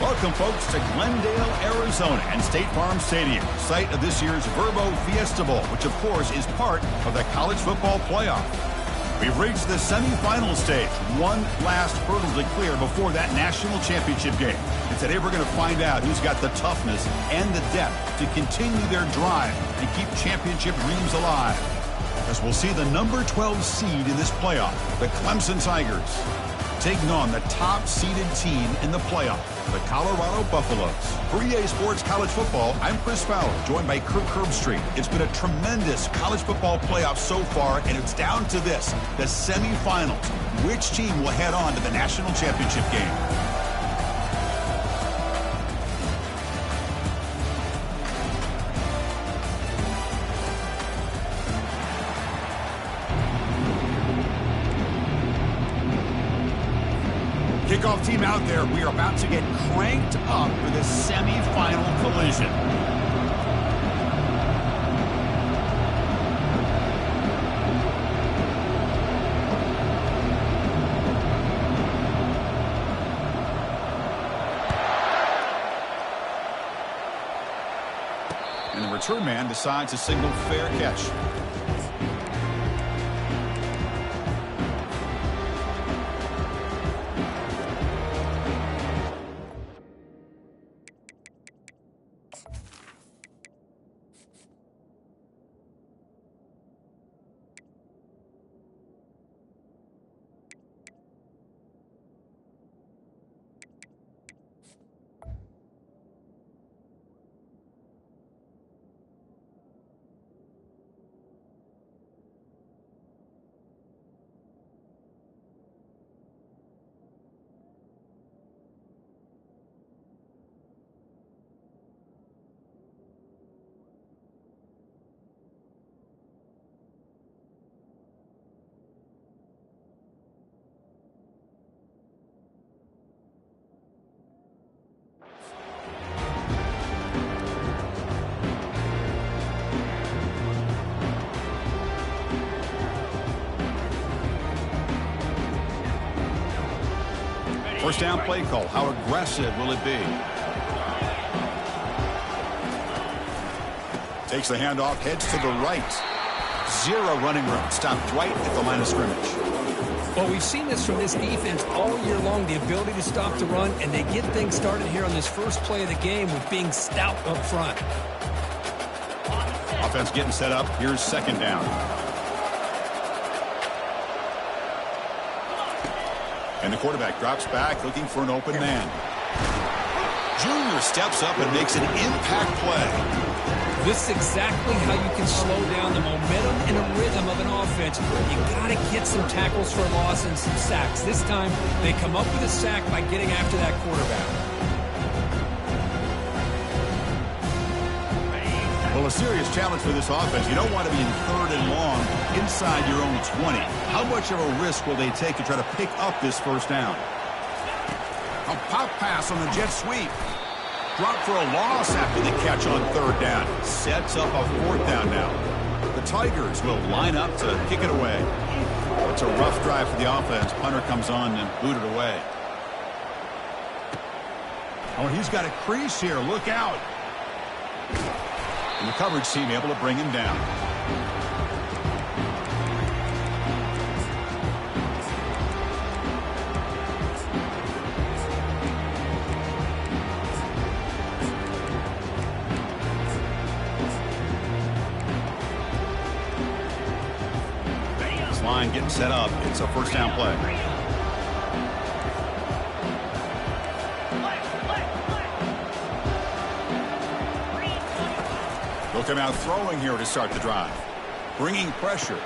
Welcome, folks, to Glendale, Arizona and State Farm Stadium, site of this year's Verbo Fiesta Bowl, which, of course, is part of the college football playoff. We've reached the semifinal stage, one last hurdle to clear before that national championship game. And today we're going to find out who's got the toughness and the depth to continue their drive and keep championship dreams alive. As we'll see the number 12 seed in this playoff, the Clemson Tigers, taking on the top-seeded team in the playoff, the Colorado Buffaloes. For EA Sports College Football, I'm Chris Fowler, joined by Kirk Herbstreit. It's been a tremendous college football playoff so far, and it's down to this, the semifinals. Which team will head on to the national championship game? Kickoff team out there. We are about to get cranked up for the semifinal collision. And the return man decides to signal fair catch. First down play call. How aggressive will it be? Takes the handoff, heads to the right. Zero running room. Stopped right at the line of scrimmage. Well, we've seen this from this defense all year long, the ability to stop the run, and they get things started here on this first play of the game with being stout up front. Offense getting set up. Here's second down. And the quarterback drops back, looking for an open man. Junior steps up and makes an impact play. This is exactly how you can slow down the momentum and a rhythm of an offense. You got to get some tackles for loss and some sacks. This time, they come up with a sack by getting after that quarterback. Well, a serious challenge for this offense. You don't want to be in third and long inside your own 20. How much of a risk will they take to try to pick up this first down? A pop pass on the jet sweep. Drop for a loss after the catch on third down. Sets up a fourth down now. The Tigers will line up to kick it away. It's a rough drive for the offense. Punter comes on and booted away. Oh, and he's got a crease here. Look out. And the coverage team able to bring him down. This line getting set up. It's a first down play. They'll come out throwing here to start the drive. Bringing pressure.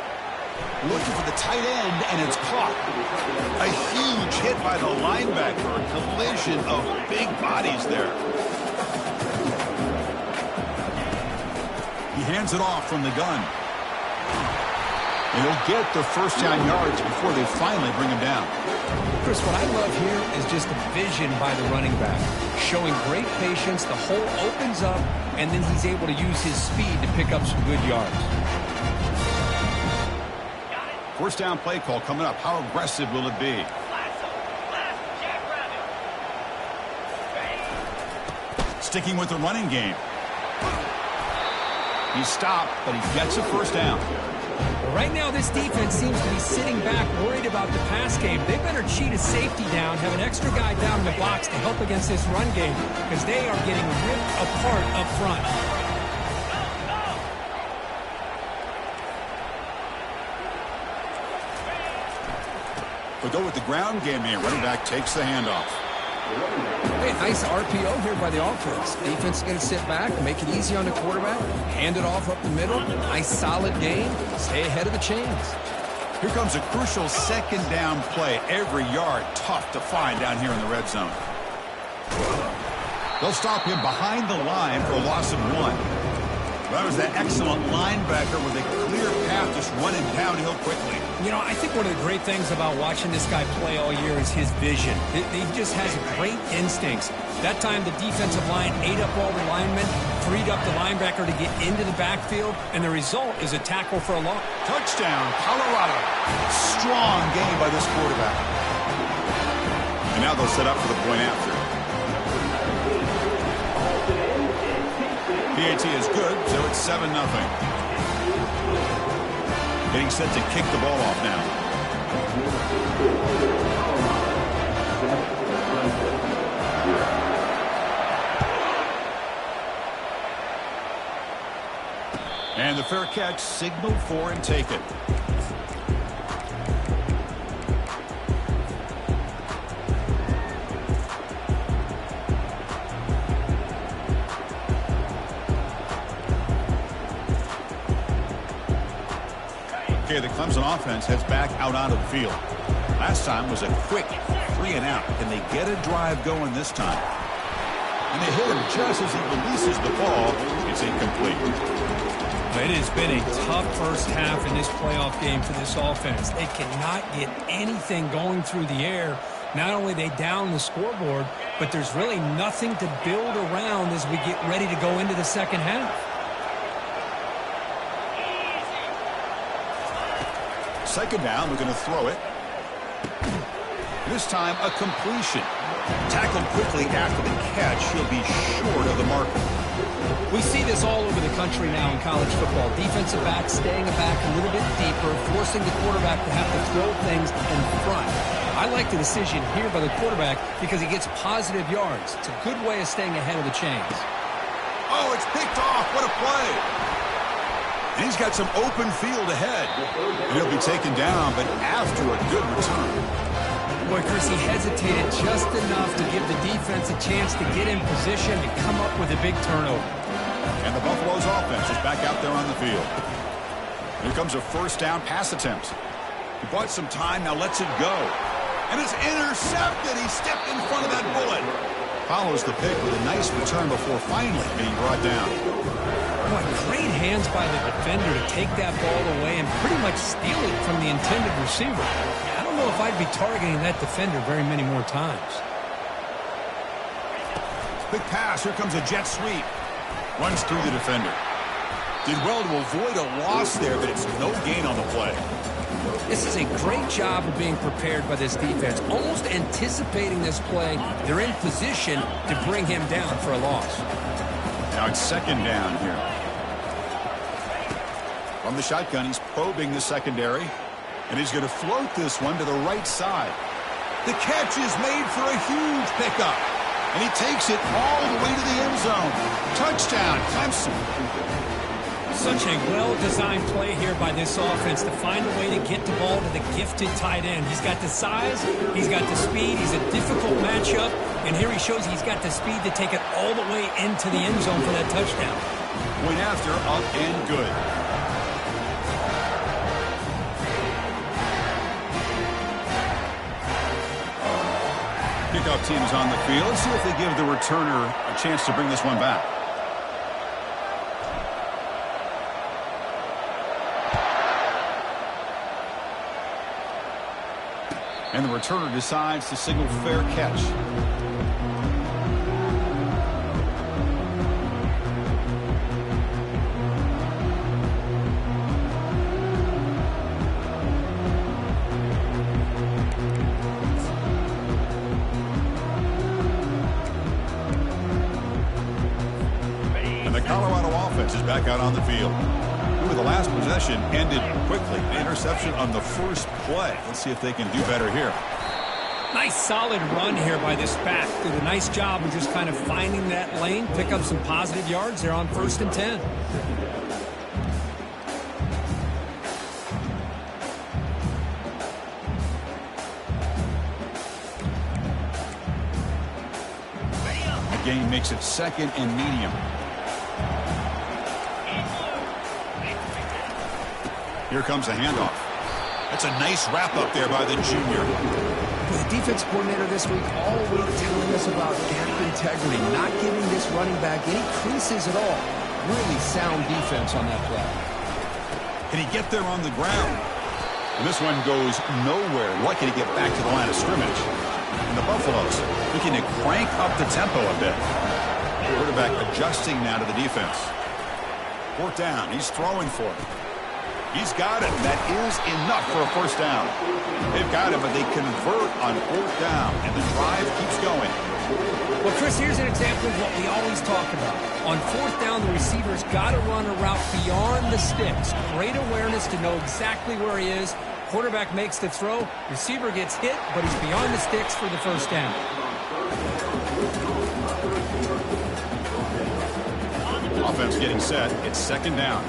Looking for the tight end, and it's caught. A huge hit by the linebacker. A collision of big bodies there. He hands it off from the gun. And he'll get the first down yards before they finally bring him down. Chris, what I love here is just the vision by the running back. Showing great patience, the hole opens up, and then he's able to use his speed to pick up some good yards. First down play call coming up. How aggressive will it be? Sticking with the running game. He stopped, but he gets a first down. Well, right now, this defense seems to be sitting back, worried about the pass game. They better cheat a safety down, have an extra guy down in the box to help against this run game, because they are getting ripped apart up front. But go with the ground game here. Running back takes the handoff. Hey, nice RPO here by the offense. Defense is going to sit back, make it easy on the quarterback, hand it off up the middle. Nice solid gain. Stay ahead of the chains. Here comes a crucial second down play. Every yard tough to find down here in the red zone. They'll stop him behind the line for a loss of 1. That was that excellent linebacker with a clear path just running downhill quickly. You know, I think one of the great things about watching this guy play all year is his vision. He just has great instincts. That time the defensive line ate up all the linemen, freed up the linebacker to get into the backfield, and the result is a tackle for a loss. Touchdown, Colorado. Strong game by this quarterback. And now they'll set up for the point after. PAT is good, so it's 7-0. Getting set to kick the ball off now. And the fair catch signaled for and taken. Okay, the Clemson offense heads back out onto the field. Last time was a quick 3 and out. Can they get a drive going this time? And they hit him just as he releases the ball. It's incomplete. It has been a tough first half in this playoff game for this offense. They cannot get anything going through the air. Not only they down the scoreboard, but there's really nothing to build around as we get ready to go into the second half. Second down, we're going to throw it. This time, a completion. Tackled quickly after the catch. He'll be short of the marker. We see this all over the country now in college football. Defensive backs staying back a little bit deeper, forcing the quarterback to have to throw things in front. I like the decision here by the quarterback because he gets positive yards. It's a good way of staying ahead of the chains. Oh, it's picked off. What a play. And he's got some open field ahead. And he'll be taken down, but after a good return. Boy, Chris, he hesitated just enough to give the defense a chance to get in position and come up with a big turnover. And the Buffalo's offense is back out there on the field. Here comes a first down pass attempt. He bought some time, now lets it go. And it's intercepted. He stepped in front of that bullet. Follows the pick with a nice return before finally being brought down. Boy, great hands by the defender to take that ball away and pretty much steal it from the intended receiver. I don't know if I'd be targeting that defender very many more times. Big pass. Here comes a jet sweep. Runs through the defender. Did well to avoid a loss there, but it's no gain on the play. This is a great job of being prepared by this defense. Almost anticipating this play, they're in position to bring him down for a loss. Now it's second down here. From the shotgun, he's probing the secondary. And he's going to float this one to the right side. The catch is made for a huge pickup. And he takes it all the way to the end zone. Touchdown, Clemson. Such a well-designed play here by this offense to find a way to get the ball to the gifted tight end. He's got the size, he's got the speed, he's a difficult matchup, and here he shows he's got the speed to take it all the way into the end zone for that touchdown. Point after, up and good. Kickoff team is on the field. Let's see if they give the returner a chance to bring this one back. And the returner decides to signal fair catch. Colorado offense is back out on the field. Ooh, the last possession ended quickly. An interception on the first play. Let's see if they can do better here. Nice solid run here by this back. Did a nice job of just kind of finding that lane, pick up some positive yards there on 1st and 10. The game makes it 2nd and medium. Here comes a handoff. That's a nice wrap up there by the junior. The defense coordinator this week all week telling us about gap integrity, not giving this running back any creases at all. Really sound defense on that play. Can he get there on the ground? And this one goes nowhere. Lucky to get back to the line of scrimmage. And the Buffaloes looking to crank up the tempo a bit. Quarterback adjusting now to the defense. 4th down. He's throwing for it. He's got it. That is enough for a 1st down. They've got him, but they convert on 4th down, and the drive keeps going. Well, Chris, here's an example of what we always talk about. On 4th down, the receiver's got to run a route beyond the sticks. Great awareness to know exactly where he is. Quarterback makes the throw. Receiver gets hit, but he's beyond the sticks for the 1st down. Offense getting set. It's 2nd down.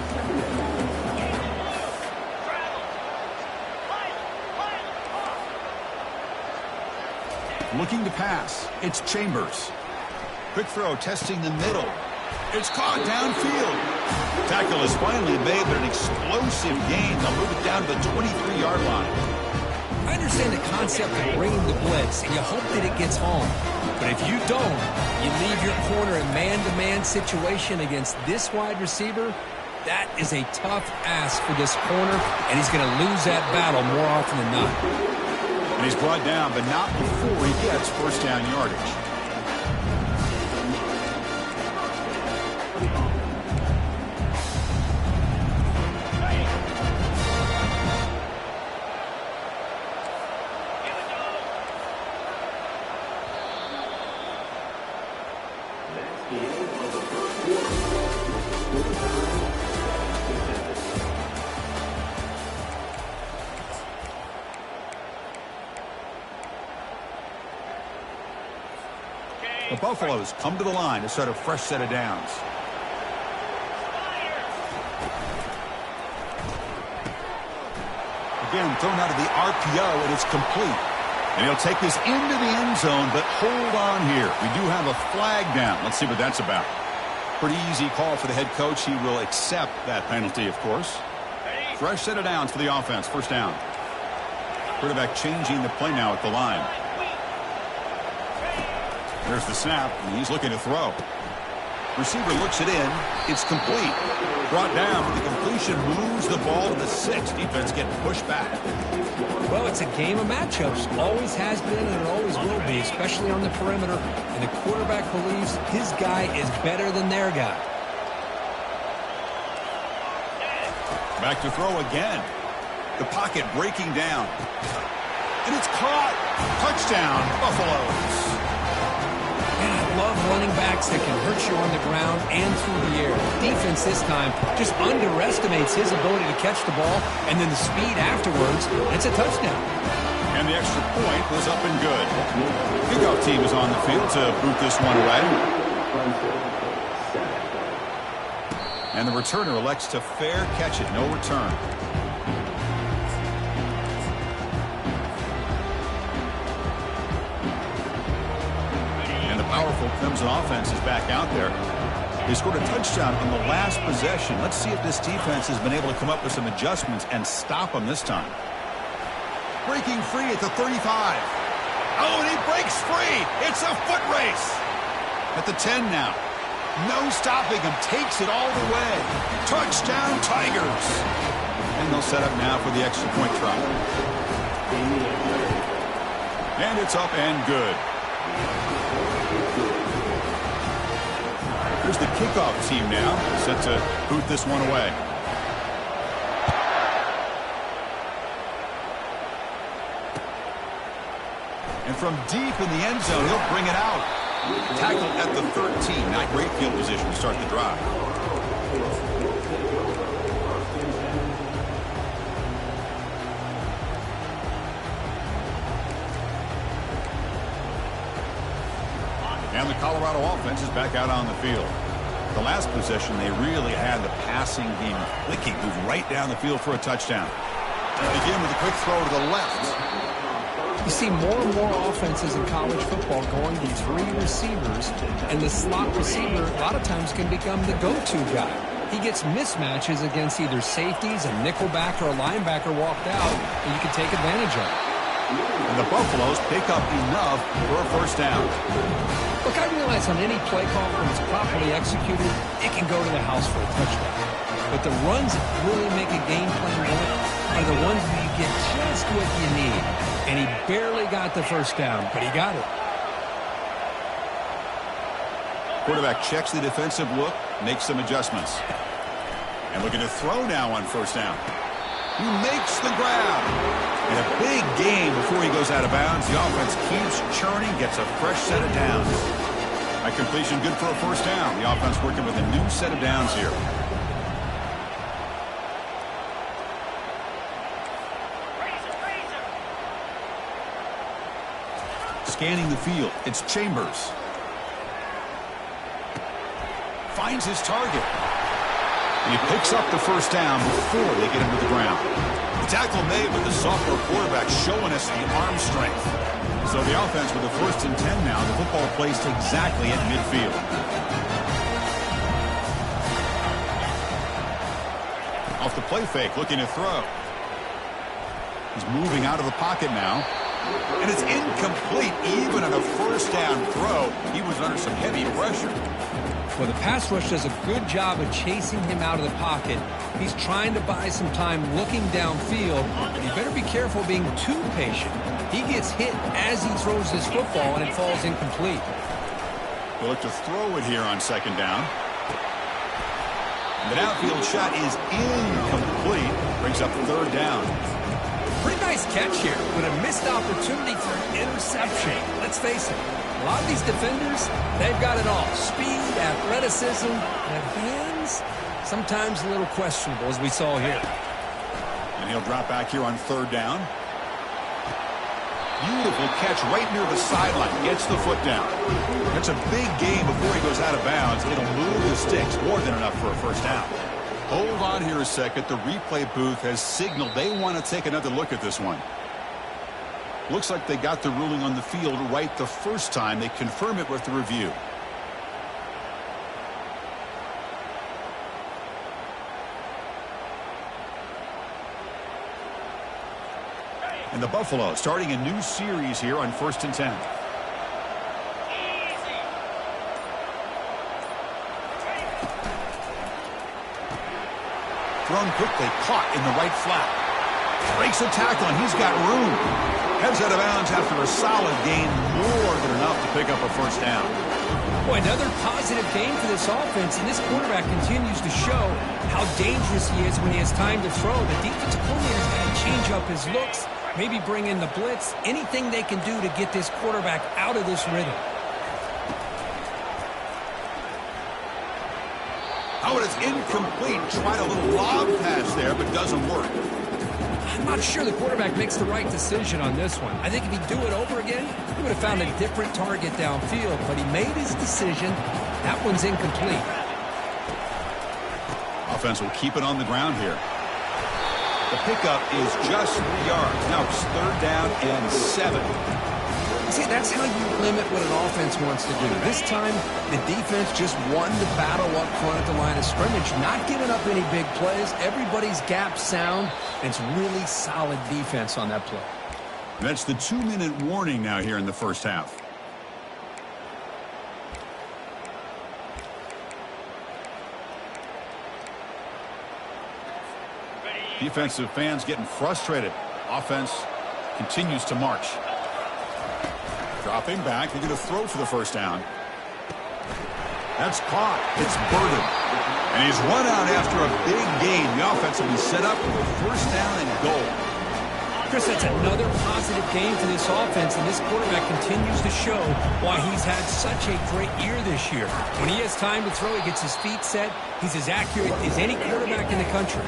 Looking to pass. It's Chambers. Quick throw testing the middle. It's caught downfield. Tackle is finally made, but an explosive gain. They'll move it down to the 23-yard line. I understand the concept of bringing the blitz, and you hope that it gets home. But if you don't, you leave your corner in man-to-man situation against this wide receiver. That is a tough ask for this corner, and he's going to lose that battle more often than not. And he's brought down, but not before he gets 1st down yardage. The Buffaloes come to the line to start a fresh set of downs. Again, thrown out of the RPO, and it's complete. And he'll take this into the end zone, but hold on here. We do have a flag down. Let's see what that's about. Pretty easy call for the head coach. He will accept that penalty, of course. Fresh set of downs for the offense. 1st down. Quarterback changing the play now at the line. There's the snap, and he's looking to throw. Receiver looks it in. It's complete. Brought down for the completion. Moves the ball to the 6. Defense getting pushed back. Well, it's a game of matchups. Always has been, and it always will be, especially on the perimeter. And the quarterback believes his guy is better than their guy. Back to throw again. The pocket breaking down. And it's caught. Touchdown, Buffaloes. And I love running backs that can hurt you on the ground and through the air. Defense this time just underestimates his ability to catch the ball, and then the speed afterwards. It's a touchdown. And the extra point was up and good. Kickoff team is on the field to boot this one away. And the returner elects to fair catch it. No return. Powerful Clemson offense is back out there. They scored a touchdown on the last possession. Let's see if this defense has been able to come up with some adjustments and stop them this time. Breaking free at the 35. Oh, and he breaks free. It's a foot race. At the 10 now. No stopping him. Takes it all the way. Touchdown, Tigers. And they'll set up now for the extra point try. And it's up and good. Here's the kickoff team now, set to boot this one away. And from deep in the end zone, he'll bring it out. Tackled at the 13. Not great field position to start the drive. And the Colorado offense is back out on the field. The last possession, they really had the passing game clicking, moved right down the field for a touchdown. Begin with a quick throw to the left. You see more and more offenses in college football going to three receivers, and the slot receiver a lot of times can become the go-to guy. He gets mismatches against either safeties, a nickelback, or a linebacker walked out, and you can take advantage of it. And the Buffaloes pick up enough for a first down. Look, I realize on any play call, when it's properly executed, it can go to the house for a touchdown. But the runs that really make a game plan work are the ones where you get just what you need. And he barely got the first down, but he got it. Quarterback checks the defensive look, makes some adjustments. And looking to throw now on first down. He makes the grab. And a big gain before he goes out of bounds. The offense keeps churning, gets a fresh set of downs. A completion good for a first down. The offense working with a new set of downs here. Scanning the field, it's Chambers. Finds his target. And he picks up the first down before they get him to the ground. The tackle made, but the sophomore quarterback showing us the arm strength. So the offense with a 1st and 10 now. The football placed exactly at midfield. Off the play fake, looking to throw. He's moving out of the pocket now. And it's incomplete. Even on a first down throw, he was under some heavy pressure. Well, the pass rush does a good job of chasing him out of the pocket. He's trying to buy some time looking downfield, but you better be careful being too patient. He gets hit as he throws his football, and it falls incomplete. He'll look to throw it here on second down. The downfield shot is incomplete. Brings up third down. Pretty nice catch here, but a missed opportunity for an interception. Let's face it, a lot of these defenders, they've got it all. Speed, athleticism, and hands, sometimes a little questionable, as we saw here. And he'll drop back here on third down. Beautiful catch right near the sideline. Gets the foot down. That's a big gain before he goes out of bounds. It'll move the sticks, more than enough for a first down. Hold on here a second. The replay booth has signaled they want to take another look at this one. Looks like they got the ruling on the field right the first time. They confirm it with the review. And the Buffalo starting a new series here on 1st and 10. Thrown quickly, caught in the right flat. Breaks a tackle, and he's got room. Heads out of bounds after a solid gain, more than enough to pick up a first down. Boy, another positive game for this offense, and this quarterback continues to show how dangerous he is when he has time to throw. The defensive coordinator's got to change up his looks, maybe bring in the blitz, anything they can do to get this quarterback out of this rhythm. Oh, and it's incomplete. Tried a little lob pass there, but doesn't work. I'm not sure the quarterback makes the right decision on this one. I think if he'd do it over again, he would have found a different target downfield, but he made his decision. That one's incomplete. Offense will keep it on the ground here. The pickup is just 3 yards. Now it's third down and 7. See, that's how you limit what an offense wants to do. This time, the defense just won the battle up front at the line of scrimmage, not giving up any big plays. Everybody's gap sound, and it's really solid defense on that play. That's the 2-minute warning now here in the first half. Defensive fans getting frustrated. Offense continues to march. Dropping back, they're going to throw for the first down. That's caught. It's Burden. And he's run out after a big gain. The offense will be set up for first down and goal. Chris, that's another positive game for this offense, and this quarterback continues to show why he's had such a great year this year. When he has time to throw, he gets his feet set. He's as accurate as any quarterback in the country.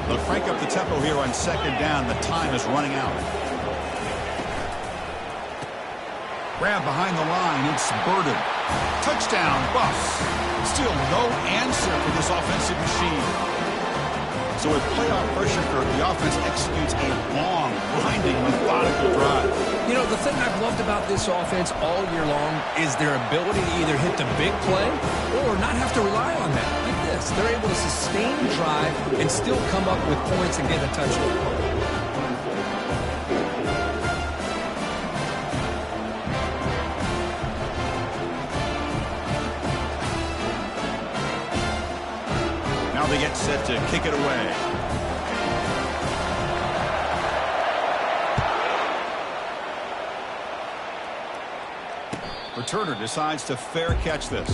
They'll crank up the tempo here on second down. The time is running out. Grab behind the line. It's Burden. Touchdown, Buffs. Still no answer for this offensive machine. So with playoff pressure, the offense executes a long, grinding, methodical drive. You know, the thing I've loved about this offense all year long is their ability to either hit the big play or not have to rely on that. Like this, they're able to sustain the drive and still come up with points and get a touchdown. They get set to kick it away. Returner decides to fair catch this.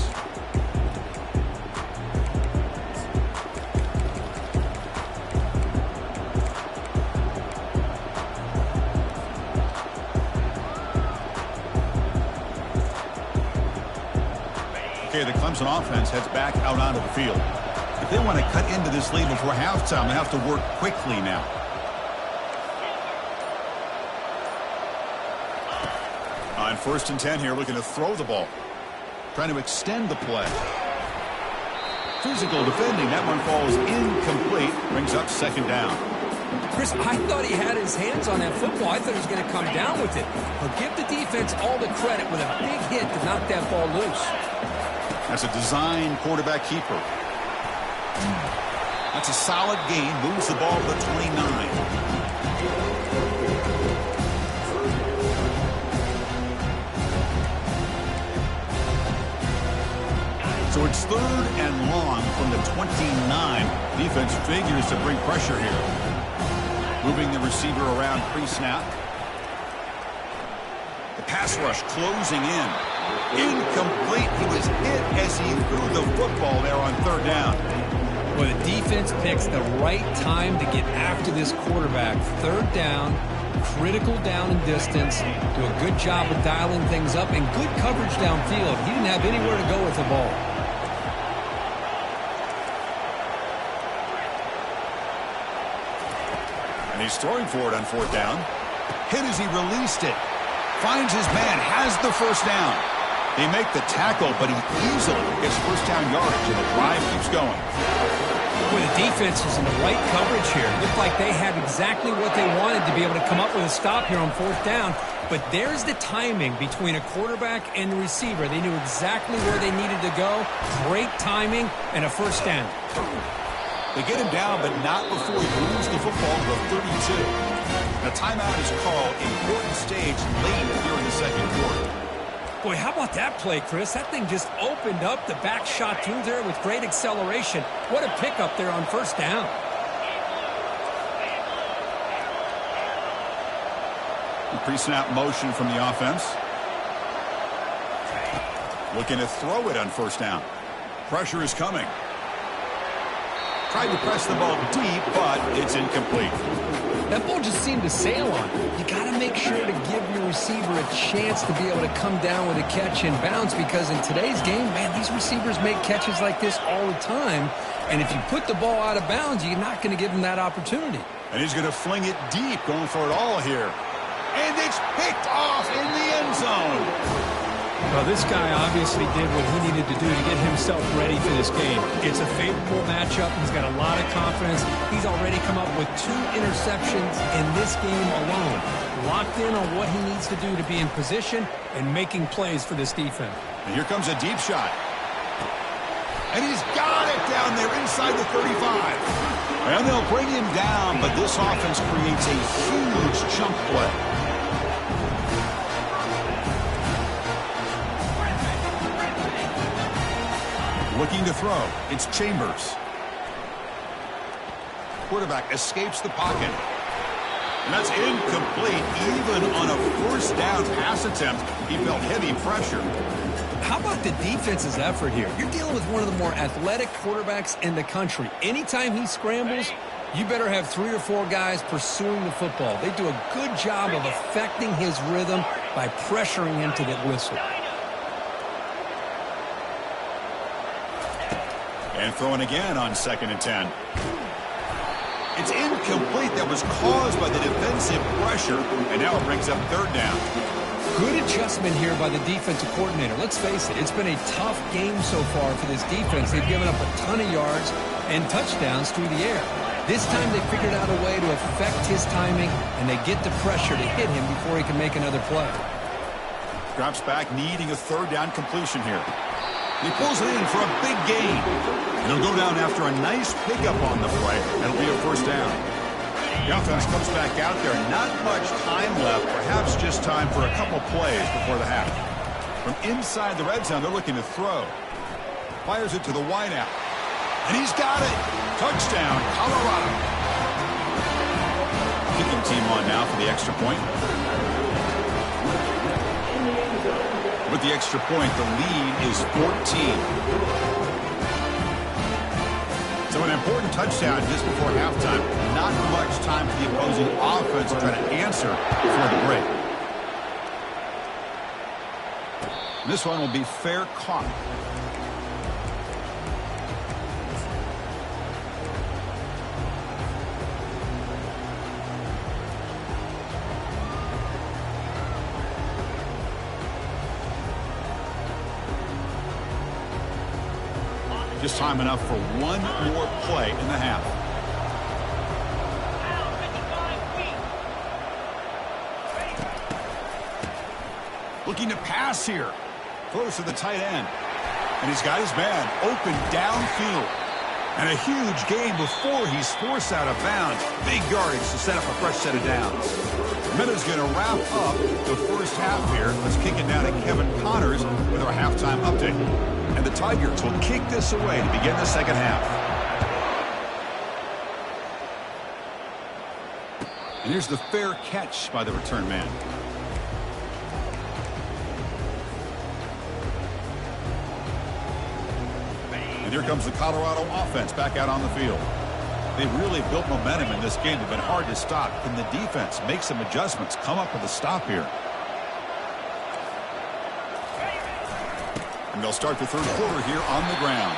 Okay, the Clemson offense heads back out onto the field. If they want to cut into this lead before halftime, they have to work quickly now. On 1st and 10 here, looking to throw the ball. Trying to extend the play. Physical defending. That one falls incomplete. Brings up second down. Chris, I thought he had his hands on that football. I thought he was going to come down with it. But give the defense all the credit with a big hit to knock that ball loose. That's a design quarterback keeper. That's a solid gain. Moves the ball to the 29. So it's 3rd and long from the 29. Defense figures to bring pressure here. Moving the receiver around pre-snap. The pass rush closing in. Incomplete. He was hit as he threw the football there on 3rd down. Well, the defense picks the right time to get after this quarterback. 3rd down, critical down and distance. Do a good job of dialing things up and good coverage downfield. He didn't have anywhere to go with the ball. And he's throwing for it on 4th down. Hit as he released it. Finds his man, has the 1st down. They make the tackle, but he easily gets 1st down yardage, and the drive keeps going. Well, the defense is in the right coverage here. Looked like they had exactly what they wanted to be able to come up with a stop here on 4th down. But there's the timing between a quarterback and the receiver. They knew exactly where they needed to go. Great timing and a 1st down. They get him down, but not before he moves the football to the 32. The timeout is called. Important stage late here in the 2nd quarter. Boy, how about that play, Chris? That thing just opened up. The back shot through there with great acceleration. What a pickup there on 1st down. Pre-snap motion from the offense. Looking to throw it on 1st down. Pressure is coming. Tried to press the ball deep, but it's incomplete. That ball just seemed to sail on. You got to make sure to give your receiver a chance to be able to come down with a catch and bounce, because in today's game, man, these receivers make catches like this all the time. And if you put the ball out of bounds, you're not going to give them that opportunity. And he's going to fling it deep, going for it all here. And it's picked off in the end zone. Well, this guy obviously did what he needed to do to get himself ready for this game. It's a favorable matchup. He's got a lot of confidence. He's already come up with 2 interceptions in this game alone. Locked in on what he needs to do to be in position and making plays for this defense. And here comes a deep shot. And he's got it down there inside the 35. And they'll bring him down, but this offense creates a huge chunk play. Looking to throw. It's Chambers. Quarterback escapes the pocket. And that's incomplete. Even on a 1st down pass attempt, he felt heavy pressure. How about the defense's effort here? You're dealing with one of the more athletic quarterbacks in the country. Anytime he scrambles, You better have 3 or 4 guys pursuing the football. They do a good job of affecting his rhythm by pressuring him to that whistle. And throwing again on 2nd and 10. It's incomplete. That was caused by the defensive pressure, and now it brings up 3rd down. Good adjustment here by the defensive coordinator. Let's face it, it's been a tough game so far for this defense. They've given up a ton of yards and touchdowns through the air. This time they figured out a way to affect his timing, and they get the pressure to hit him before he can make another play. Drops back, needing a 3rd down completion here. He pulls it in for a big gain. And he'll go down after a nice pickup on the play. That'll be a 1st down. The offense comes back out there. Not much time left. Perhaps just time for a couple plays before the half. From inside the red zone, they're looking to throw. Fires it to the wideout. And he's got it. Touchdown, Colorado. Kicking team on now for the extra point. With the extra point, the lead is 14. So an important touchdown just before halftime. Not much time for the opposing offense to try to answer before the break. And this one will be fair caught. Just time enough for one more play in the half. Looking to pass here. Close to the tight end. And he's got his man open downfield. And a huge gain before he's forced out of bounds. Big yardage to set up a fresh set of downs. Minna's going to wrap up the first half here. Let's kick it down to Kevin Connors with our halftime update. And the Tigers will kick this away to begin the second half. And here's the fair catch by the return man. And here comes the Colorado offense back out on the field. They've really built momentum in this game. They've been hard to stop. Can the defense make some adjustments, come up with a stop here? And they'll start the 3rd quarter here on the ground.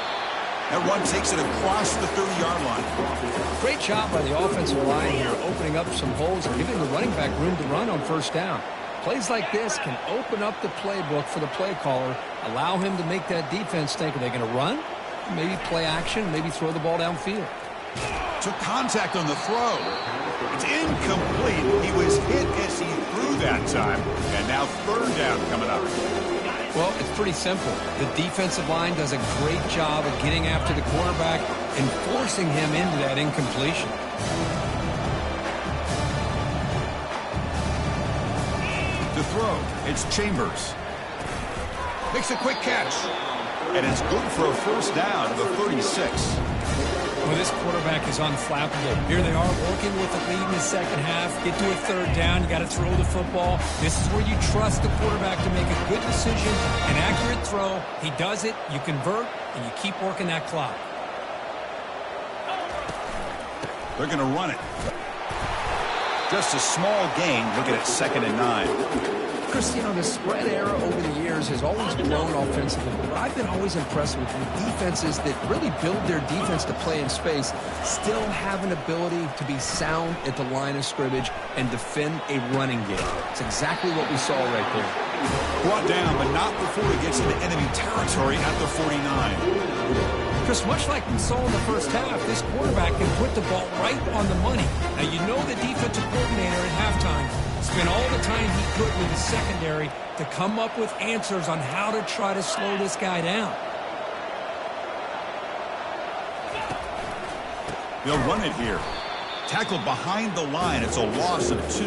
That run takes it across the 30-yard line. Great job by the offensive line here, opening up some holes and giving the running back room to run on 1st down. Plays like this can open up the playbook for the play caller, allow him to make that defense think, are they going to run? Maybe play action, maybe throw the ball downfield. Took contact on the throw. It's incomplete. He was hit as he threw that time. And now 3rd down coming up. Well, it's pretty simple. The defensive line does a great job of getting after the quarterback and forcing him into that incompletion. To throw, it's Chambers. Makes a quick catch. And it's good for a 1st down to the 36. Well, this quarterback is unflappable. Here they are working with the lead in the second half. Get to a 3rd down. You got to throw the football. This is where you trust the quarterback to make a good decision, an accurate throw. He does it. You convert, and you keep working that clock. They're going to run it. Just a small gain. Looking at 2nd and 9. Chris, you know, the spread era over the years has always grown offensively, but I've been always impressed with the defenses that really build their defense to play in space, still have an ability to be sound at the line of scrimmage and defend a running game. It's exactly what we saw right there. Brought down, but not before he gets into enemy territory at the 49. Chris, much like we saw in the first half, this quarterback can put the ball right on the money. Now, you know the defensive coordinator at halftime spent all the time he could with the secondary to come up with answers on how to try to slow this guy down. They'll run it here. Tackled behind the line. It's a loss of 2.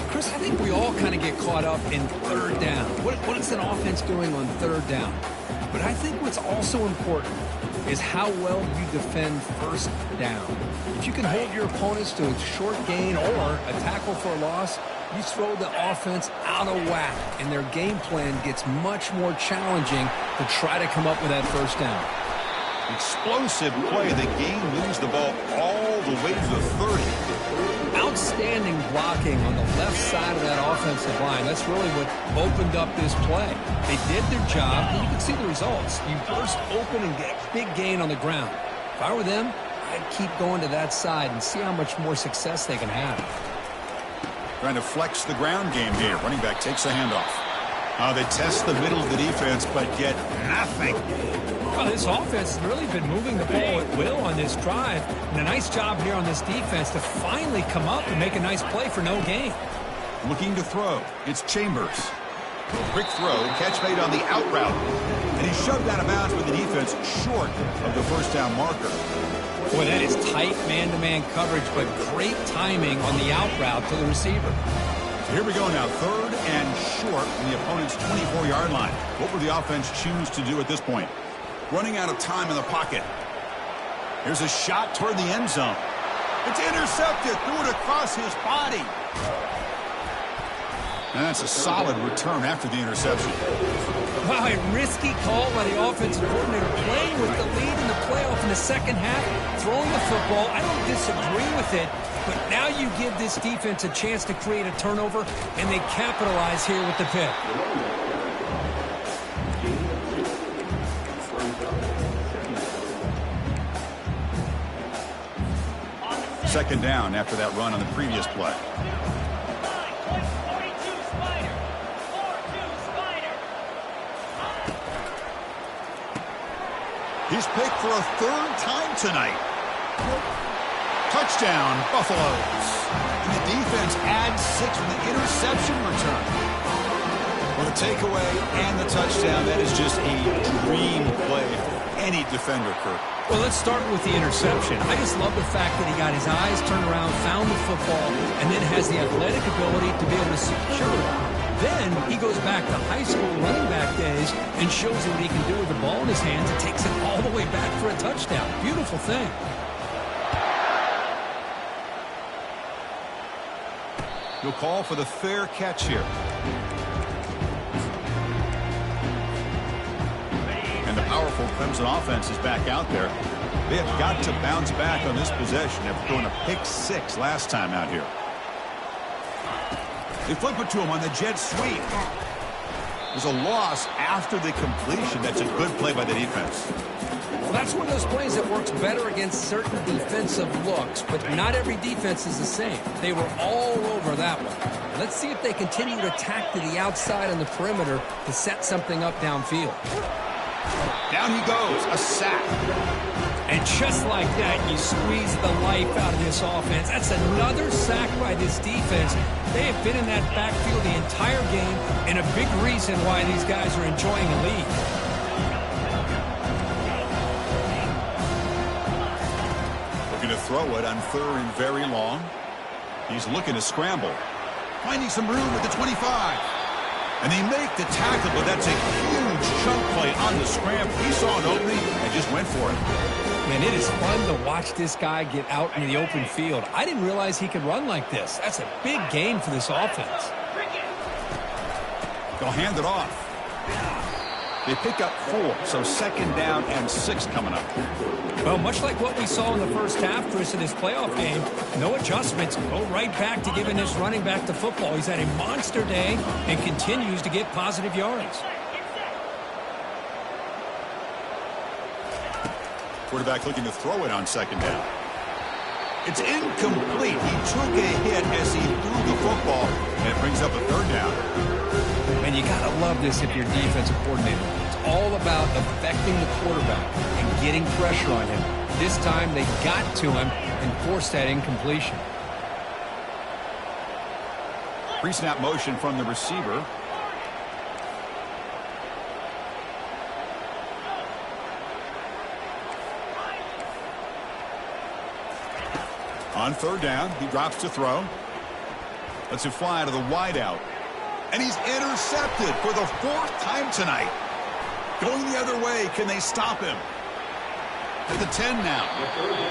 Chris, I think we all kind of get caught up in 3rd down. What is an offense doing on 3rd down? But I think what's also important is how well you defend 1st down. If you can hold your opponents to a short gain or a tackle for a loss, you throw the offense out of whack, and their game plan gets much more challenging to try to come up with that 1st down. Explosive play. The game moves the ball all the way to the 30. Outstanding blocking on the left side of that offensive line. That's really what opened up this play. They did their job, and you can see the results. You burst open and get a big gain on the ground. If I were them, I'd keep going to that side and see how much more success they can have. Trying to flex the ground game here. Running back takes the handoff. They test the middle of the defense, but get nothing. Well, this offense has really been moving the ball at will on this drive. And a nice job here on this defense to finally come up and make a nice play for no gain. Looking to throw. It's Chambers. Quick throw. Catch made on the out route. And he shoved out of bounds with the defense short of the first down marker. Boy, that is tight man-to-man coverage, but great timing on the out route to the receiver. Here we go now, 3rd and short from the opponent's 24-yard line. What will the offense choose to do at this point? Running out of time in the pocket. Here's a shot toward the end zone. It's intercepted. Threw it across his body. And that's a solid return after the interception. Wow, a risky call by the offensive coordinator, playing with the lead in the playoff in the second half, throwing the football. I don't disagree with it, but now you give this defense a chance to create a turnover, and they capitalize here with the pick. Second down after that run on the previous play. He's picked for a 3rd time tonight. Touchdown, Buffaloes. And the defense adds 6 with the interception return. With a takeaway and the touchdown, that is just a dream play for any defender, Kirk. Well, let's start with the interception. I just love the fact that he got his eyes turned around, found the football, and then has the athletic ability to be able to secure it. Then he goes back to high school running back days and shows you what he can do with the ball in his hands and takes it all the way back for a touchdown. Beautiful thing. You'll call for the fair catch here. And the powerful Clemson offense is back out there. They have got to bounce back on this possession after throwing a pick 6 last time out here. They flip it to him on the jet sweep. There's a loss after the completion. That's a good play by the defense. Well, that's one of those plays that works better against certain defensive looks, but not every defense is the same. They were all over that one. Let's see if they continue to attack to the outside on the perimeter to set something up downfield. Down he goes, a sack. And just like that, you squeeze the life out of this offense. That's another sack by this defense. They have been in that backfield the entire game, and a big reason why these guys are enjoying a lead. Looking to throw it on 3rd and very long. He's looking to scramble. Finding some room at the 25. And they make the tackle, but that's a huge chunk play on the scramble. He saw an opening and just went for it. Man, it is fun to watch this guy get out in the open field. I didn't realize he could run like this. That's a big gain for this offense. They'll hand it off. They pick up 4, so 2nd down and 6 coming up. Well, much like what we saw in the first half, Chris, in this playoff game, no adjustments. Go right back to giving this running back the football. He's had a monster day and continues to get positive yards. Quarterback looking to throw it on 2nd down. It's incomplete. He took a hit as he threw the football, and it brings up a 3rd down. And you got to love this if you're defensive coordinator. It's all about affecting the quarterback and getting pressure on him. This time they got to him and forced that incompletion. Pre-snap motion from the receiver. On 3rd down, he drops to throw. Lets it fly to the wideout. And he's intercepted for the 4th time tonight. Going the other way, can they stop him? At the 10 now.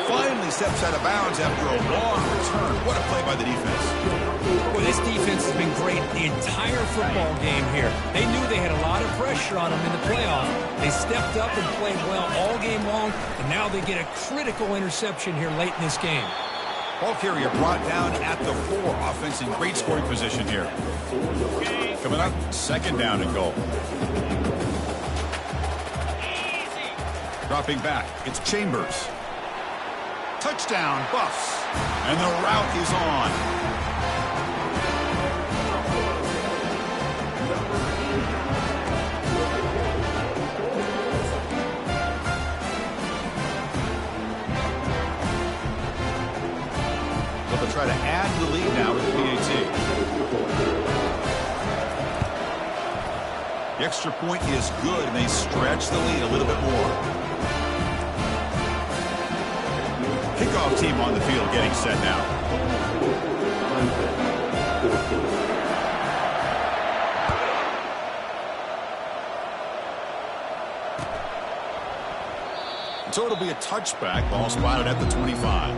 Finally steps out of bounds after a long return. What a play by the defense. Well, this defense has been great the entire football game here. They knew they had a lot of pressure on them in the playoff. They stepped up and played well all game long, and now they get a critical interception here late in this game. Ball carrier brought down at the 4. Offense in great scoring position here. Coming up, second down and goal. Dropping back, it's Chambers. Touchdown, Buffs. And the route is on. So they'll try to add to the lead now with the PAT. The extra point is good, and they stretch the lead a little bit more. Kickoff team on the field getting set now. So it'll be a touchback. Ball spotted at the 25.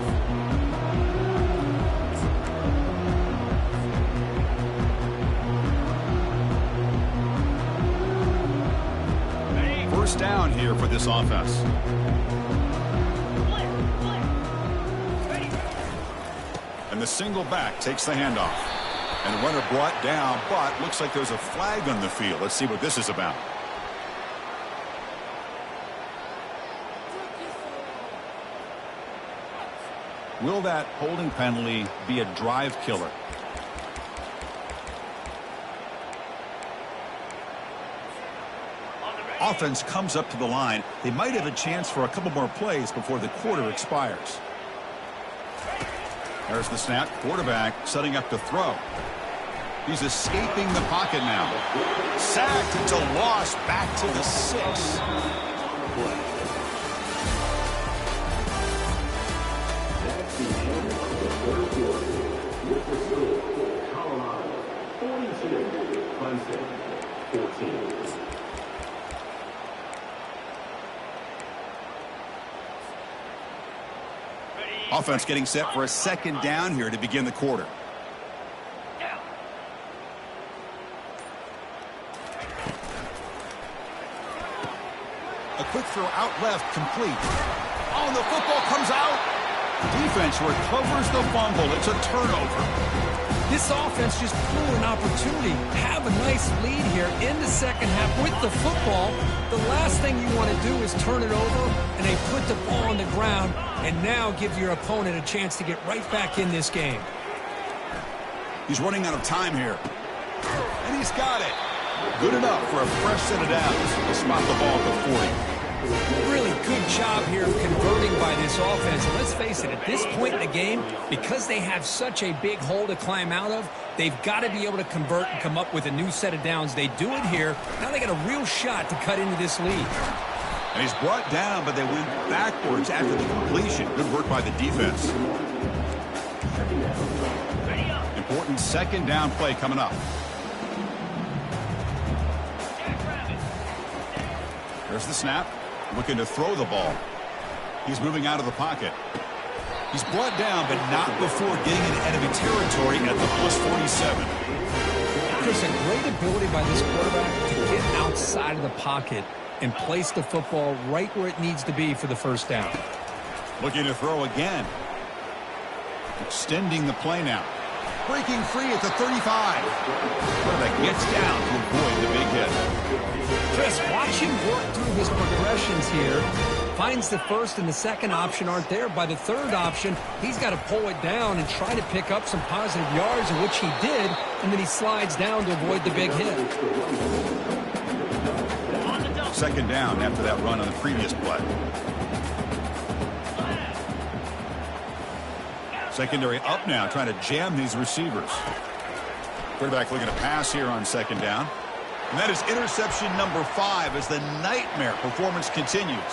First down here for this offense. And the single back takes the handoff. And the runner brought down, but looks like there's a flag on the field. Let's see what this is about. Will that holding penalty be a drive killer? Offense comes up to the line. They might have a chance for a couple more plays before the quarter expires. There's the snap. Quarterback setting up to throw. He's escaping the pocket now. Sacked into loss back to the 6. Offense getting set for a second down here to begin the quarter. A quick throw out left, complete. Oh, and the football comes out. Defense recovers the fumble. It's a turnover. This offense just blew an opportunity. Have a nice lead here in the second half with the football. The last thing you want to do is turn it over, and they put the ball on the ground and now give your opponent a chance to get right back in this game. He's running out of time here. And he's got it. Good enough for a fresh set of downs. He'll spot the ball at the 40. Really good job here of converting by this offense. And let's face it, at this point in the game, because they have such a big hole to climb out of, they've got to be able to convert and come up with a new set of downs. They do it here. Now they got a real shot to cut into this lead. And he's brought down, but they went backwards after the completion. Good work by the defense. Important second down play coming up. There's the snap. Looking to throw the ball. He's moving out of the pocket. He's brought down, but not before getting into enemy territory at the +47. There's a great ability by this quarterback to get outside of the pocket and place the football right where it needs to be for the first down. Looking to throw again. Extending the play now. Breaking free at the 35. Quarterback gets down to avoid the big hit. Chris, watch him work through his progressions here. Finds the first and the second option aren't there. By the third option, he's got to pull it down and try to pick up some positive yards, in which he did, and then he slides down to avoid the big hit. Second down after that run on the previous play. Secondary up now, trying to jam these receivers. Quarterback looking to pass here on second down. And that is interception number 5 as the nightmare performance continues.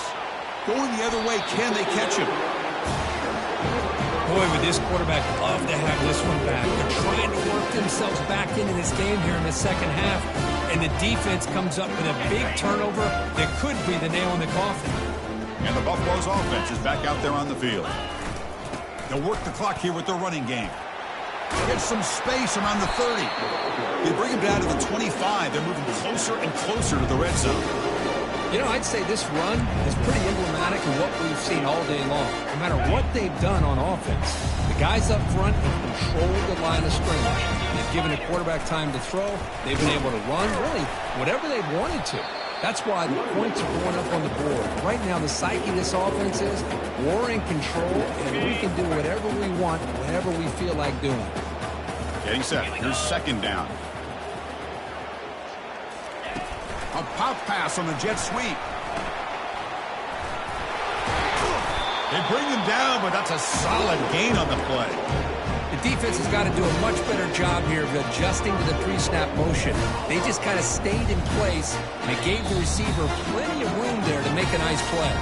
Going the other way, can they catch him? Boy, would this quarterback love to have this one back. They're trying to work themselves back into this game here in the second half. And the defense comes up with a big turnover that could be the nail in the coffin. And the Buffalo's offense is back out there on the field. They'll work the clock here with their running game. Get some space around the 30. They bring him down to the 25. They're moving closer and closer to the red zone. You know, I'd say this run is pretty emblematic of what we've seen all day long. No matter what they've done on offense, the guys up front have controlled the line of scrimmage. They've given the quarterback time to throw. They've been able to run, really, whatever they've wanted to. That's why the points are going up on the board. Right now, the psyche of this offense is we're in control, and we can do whatever we want, whenever we feel like doing it. Getting set. Here's second down. A pop pass on the jet sweep. They bring him down, but that's a solid gain on the play. The defense has got to do a much better job here of adjusting to the pre-snap motion. They just kind of stayed in place, and it gave the receiver plenty of room there to make a nice play.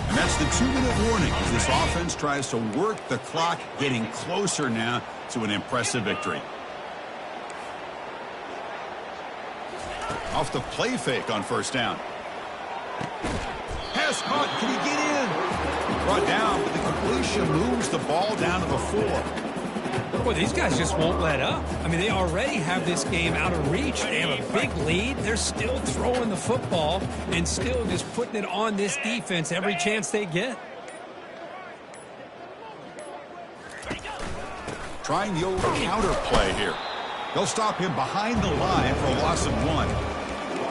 And that's the 2-minute warning as this offense tries to work the clock, getting closer now to an impressive victory. Off the play fake on first down. Pass caught. Can he get in? Brought down, but the completion moves the ball down to the 4. Boy, these guys just won't let up. I mean, they already have this game out of reach. They have a big lead. They're still throwing the football and still just putting it on this defense every chance they get. Trying the old counter play here. They'll stop him behind the line for a loss of 1.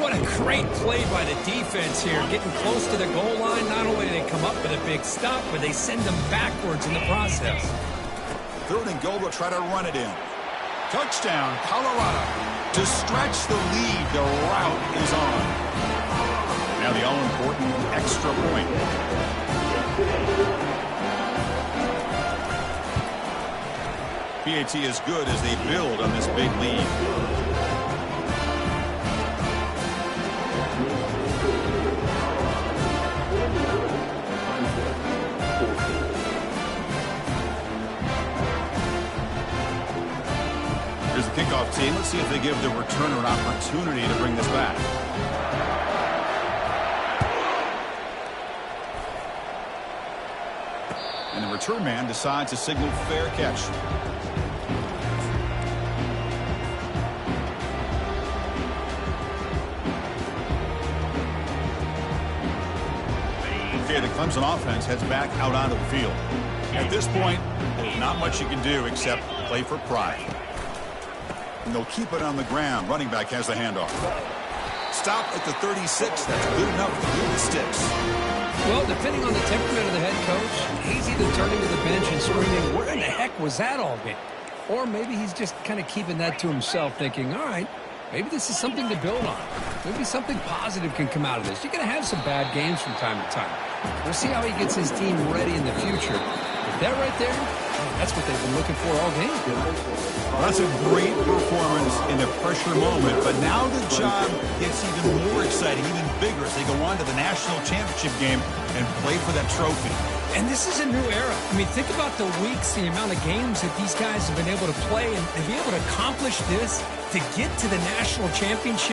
What a great play by the defense here. Getting close to the goal line, not only do they come up with a big stop, but they send them backwards in the process. 3rd and goal, they'll try to run it in. Touchdown, Colorado. To stretch the lead, the route is on. Now the all-important extra point. PAT is good as they build on this big lead. Here's the kickoff team. Let's see if they give the returner an opportunity to bring this back. And the return man decides to signal fair catch. Okay, the Clemson offense heads back out onto the field. At this point, there's not much you can do except play for pride. And they'll keep it on the ground. Running back has the handoff. Stop at the 36. That's good enough to glue the sticks. Well, depending on the temperament of the head coach, he's either turning to the bench and screaming, where in the heck was that all game? Or maybe he's just kind of keeping that to himself, thinking, all right, maybe this is something to build on. Maybe something positive can come out of this. You're going to have some bad games from time to time. We'll see how he gets his team ready in the future. But that right there, that's what they've been looking for all game. Well, that's a great performance in a pressure moment. But now the job gets even more exciting, even bigger as they go on to the national championship game and play for that trophy. And this is a new era. I mean, think about the weeks, the amount of games that these guys have been able to play, and to be able to accomplish this, to get to the national championship.